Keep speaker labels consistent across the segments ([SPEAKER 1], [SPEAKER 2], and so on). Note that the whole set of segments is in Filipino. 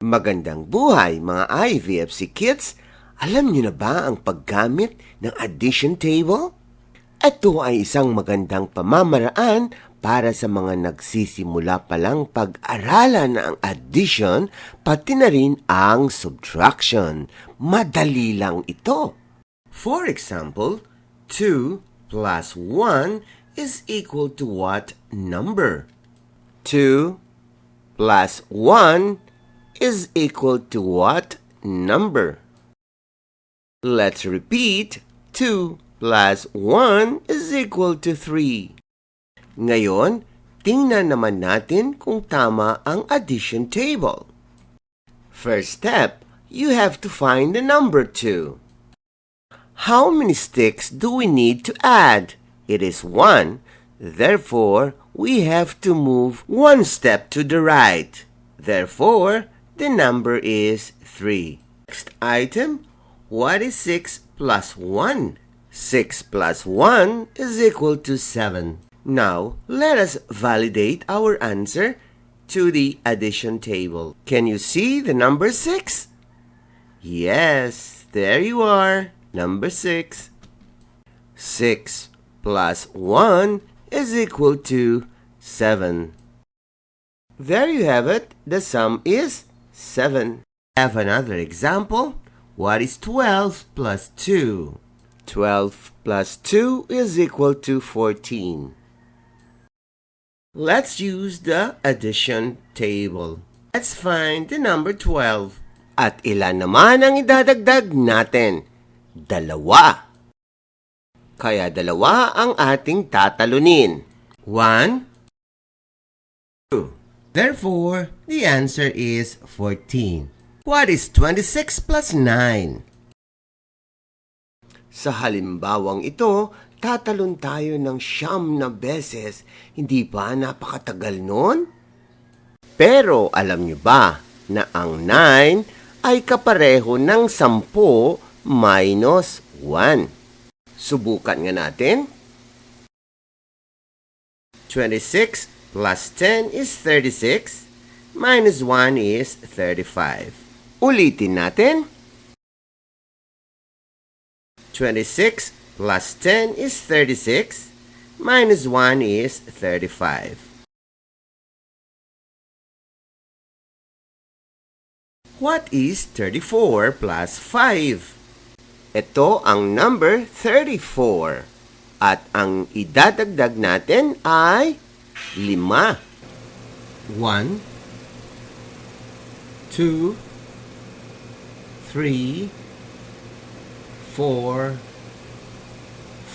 [SPEAKER 1] Magandang buhay mga IVFC kids! Alam niyo na ba ang paggamit ng addition table? Ito ay isang magandang pamamaraan para sa mga nagsisimula pa lang pag-aralan ang addition pati na rin ang subtraction. Madali lang ito. For example, 2 plus 1 is equal to what number? 2 plus 1 is equal to what number? Let's repeat. 2 plus 1 is equal to 3. Ngayon, tingnan naman natin kung tama ang addition table. First step, you have to find the number 2. How many sticks do we need to add? It is 1. Therefore, we have to move 1 step to the right. Therefore, the number is 3. Next item, what is 6 plus 1? 6 plus 1 is equal to 7. Now, let us validate our answer to the addition table. Can you see the number 6? Yes, there you are, number 6. 6 plus 1 is equal to 7. There you have it, the sum is 7. Have another example. What is 12 plus 2? 12 plus 2 is equal to 14. Let's use the addition table. Let's find the number 12. At ilan naman ang idadagdag natin? 2. Kaya 2 ang ating tatalunin. 1, 2. Therefore, the answer is 14. What is 26 plus 9? Sa halimbawang ito, tatalon tayo ng 9 na beses. Hindi ba napakatagal nun? Pero alam niyo ba na ang 9 ay kapareho ng 10 minus 1? Subukan nga natin. 26 plus 10 is 36, minus 1 is 35. Ulitin natin. 26 plus 10 is 36, minus 1 is 35. What is 34 plus 5? Ito ang number 34. At ang idadagdag natin ay 5. 1, 2, 3, 4,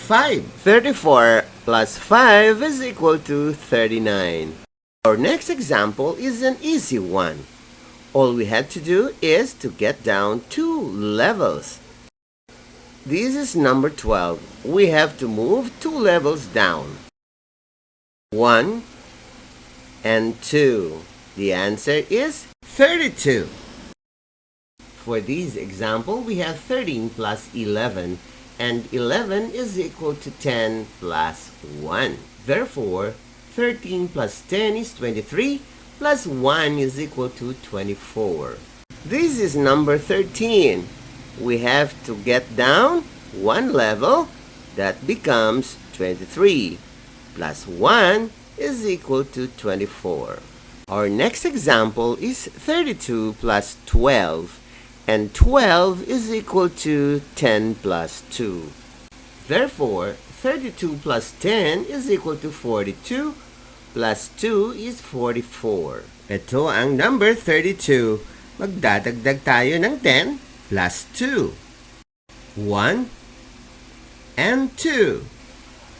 [SPEAKER 1] 5. 34 plus 5 is equal to 39. Our next example is an easy one. All we had to do is to get down 2 levels. This is number 12. We have to move 2 levels down. 1 and 2. The answer is 32. For this example, we have 13 plus 11, and 11 is equal to 10 plus 1. Therefore, 13 plus 10 is 23, plus 1 is equal to 24. This is number 13. We have to get down 1 level. That becomes 23. Plus 1 is equal to 24. Our next example is 32 plus 12, and 12 is equal to 10 plus 2. Therefore, 32 plus 10 is equal to 42, plus 2 is 44. Ito ang number 32. Magdadagdag tayo ng 10 plus 2. 1 and 2.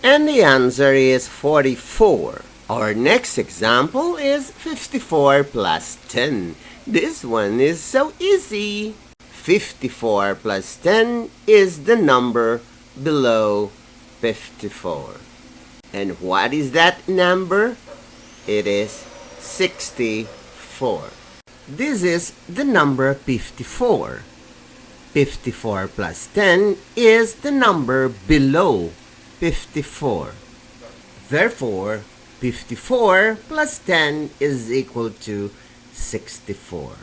[SPEAKER 1] And the answer is 44. Our next example is 54 plus 10. This one is so easy. 54 plus 10 is the number below 54. And what is that number? It is 64. This is the number 54. 54 plus 10 is the number below 54. Therefore, 54 plus 10 is equal to 64.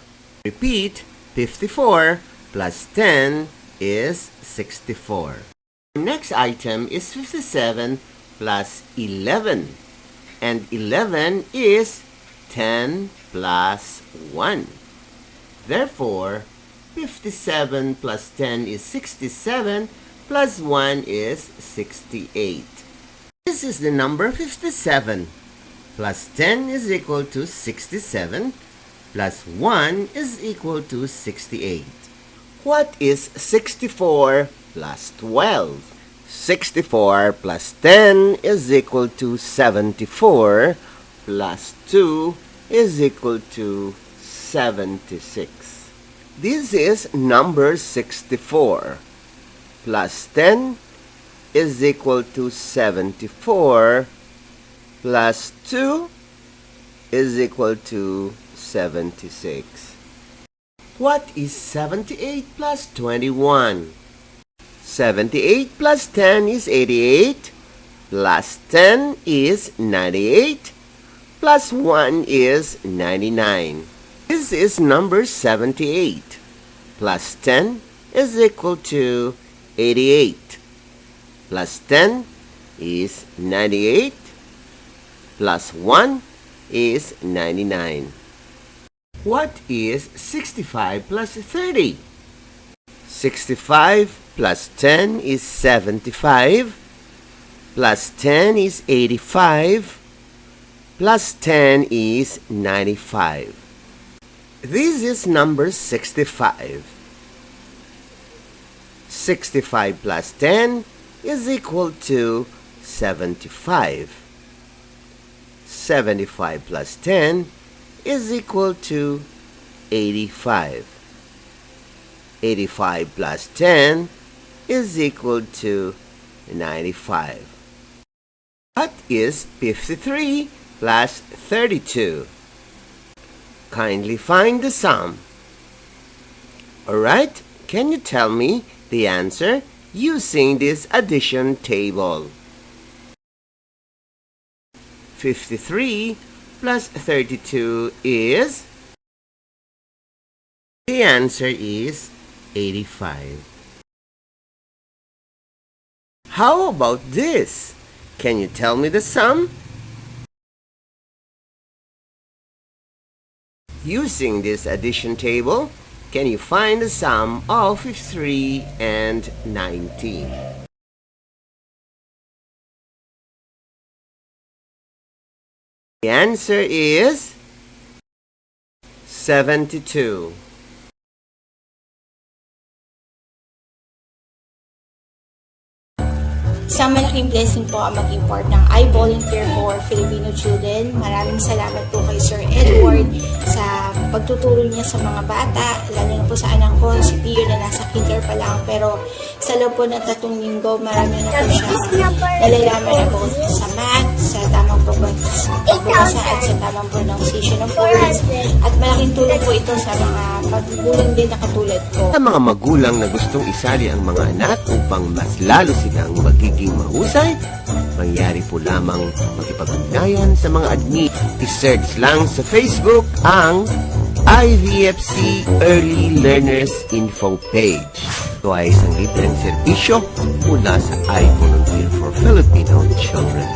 [SPEAKER 1] Repeat, 54 plus 10 is 64. Next item is 57 plus 11. And 11 is 10 plus 1. Therefore, 57 plus 10 is 67, plus 1 is 68. This is the number 57. Plus 10 is equal to 67, plus 1 is equal to 68. What is 64 plus 12? 64 plus 10 is equal to 74, plus 2 is equal to 76. This is number 64. Plus 10 is equal to 74, plus 2 is equal to 76. What is 78 plus 21? 78 plus 10 is 88, plus 10 is 98, plus 1 is 99. This is number 78. Plus 10 is equal to 88. Plus 10 is 98. Plus 1 is 99. What is 65 plus 30? 65 plus 10 is 75. Plus 10 is 85. Plus 10 is 95. This is number 65. 65 plus 10 is equal to 75. 75 plus 10 is equal to 85. 85 plus 10 is equal to 95. What is 53 plus 32? Kindly find the sum. Alright, can you tell me the answer using this addition table? 53 plus 32 is? The answer is 85. How about this? Can you tell me the sum? Using this addition table, can you find the sum of 53 and 19? The answer is 72.
[SPEAKER 2] Isang malaking blessing po ang maging part ng I Volunteer for Filipino Children. Maraming salamat po kay Sir Edward sa pagtuturo niya sa mga bata, lalo na po sa anak ko, si Pio na nasa kinder pa lang. Pero sa loob po ng 3 linggo, marami na po siya nalalaman na po sa math, sa tamang pagbabasa at sa tamang pronunciation of words. At malaking tulong po ito sa mga paggulang din na katulad ko.
[SPEAKER 1] Sa mga magulang na gustong isali ang mga anak upang mas lalo silang magiging mahusay, mangyari po lamang makipag-ugnayan sa mga admin. I-search lang sa Facebook ang IVFC Early Learners Info page. Ito ay isang libreng serbisyo mula sa I Volunteer for Filipino Children.